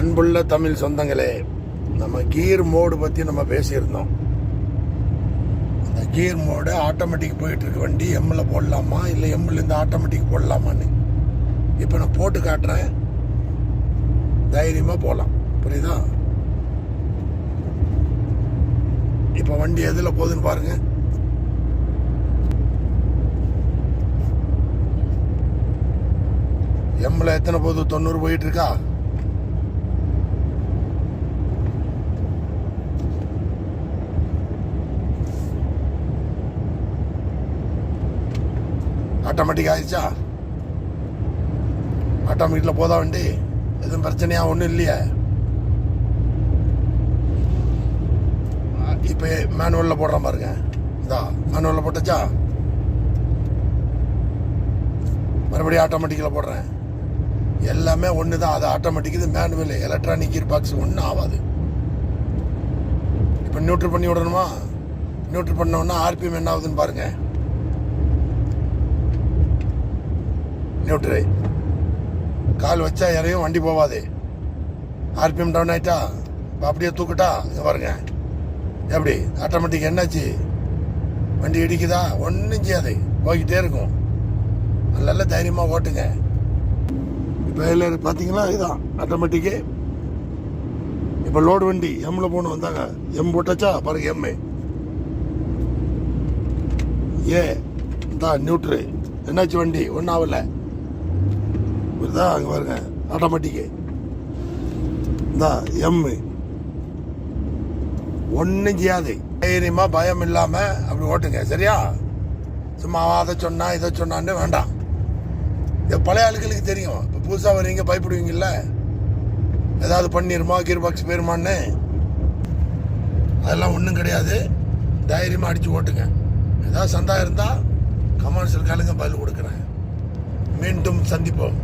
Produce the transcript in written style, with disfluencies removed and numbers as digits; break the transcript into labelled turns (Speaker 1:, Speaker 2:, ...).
Speaker 1: அன்புள்ள தமிழ் சொந்தங்களே, நம்ம கீர் மோடு பற்றி நம்ம பேசியிருந்தோம். அந்த கீர் மோடு ஆட்டோமேட்டிக் போயிட்டு இருக்க வண்டி எம்மில் போடலாமா இல்லை எம்மிலேருந்து ஆட்டோமேட்டிக் போடலாமான்னு இப்போ நான் போட்டு காட்டுறேன். தைரியமாக போகலாம். புரியுதா? இப்போ வண்டி எதில் போகுதுன்னு பாருங்க. எம்மில் எத்தனை போகுது? 90 போயிட்டு இருக்கா? ஆட்டோமேட்டிக் ஆயிடுச்சா? ஆட்டோமேட்டிக்கில் போதா வண்டி? எதுவும் பிரச்சனையா? ஒன்றும் இல்லையே. இப்போ மேனுவலில் போடுறேன் பாருங்க. இதா மேனுவலில் போட்டுச்சா? மறுபடியும் ஆட்டோமேட்டிக்கில் போடுறேன். எல்லாமே ஒன்று தான். அது ஆட்டோமேட்டிக், இது மேனுவல். எலக்ட்ரானிக் கீர் பாக்ஸ் ஒன்றும் ஆகாது. இப்போ நியூட்ரல் பண்ணி விடணுமா? நியூட்ரல் பண்ணோன்னா ஆர்பிஎம் என்ன ஆகுதுன்னு பாருங்க. நியூட்ரு கால் வச்சா இறையும், வண்டி போவாது. ஆர்பிஎம் டவுன் ஆயிட்டா அப்படியே தூக்கிட்டா இங்கே பாருங்க. எப்படி ஆட்டோமேட்டிக் என்னாச்சு? வண்டி இடிக்குதா? ஒன்றும் செய்யாது, போய்கிட்டே இருக்கும். நல்ல தைரியமாக ஓட்டுங்க. இப்போ இதில் பார்த்தீங்களா, இதுதான் ஆட்டோமேட்டிக்கு. இப்போ லோடு வண்டி எம்மில் போகணும் வந்தாங்க. எம் போட்டாச்சா பாருங்க. எம்மு தான் நியூட்ரு. என்னாச்சு? வண்டி ஒன்றும் ஆகலை. இதுதான் அங்கே பாருங்க ஆட்டோமேட்டிக்கு. இந்த எம்மு ஒன்றும் செய்யாது. தைரியமாக பயம் இல்லாமல் அப்படி ஓட்டுங்க. சரியா? சும்மா அதை சொன்னா இதை சொன்னான்னு வேண்டாம். இது பழைய ஆளுகளுக்கு தெரியும். இப்போ புதுசாக வரீங்க, பயப்படுவீங்கல்ல, ஏதாவது பண்ணிருமா, கீர் பாக்ஸ் போயிருமான்னு. அதெல்லாம் ஒன்றும் கிடையாது. தைரியமாக அடித்து ஓட்டுங்க. ஏதாவது சந்தா இருந்தால் கமெண்ட்ஸில் கேளுங்க, பதில் கொடுக்குறேன். மீண்டும் சந்திப்போம்.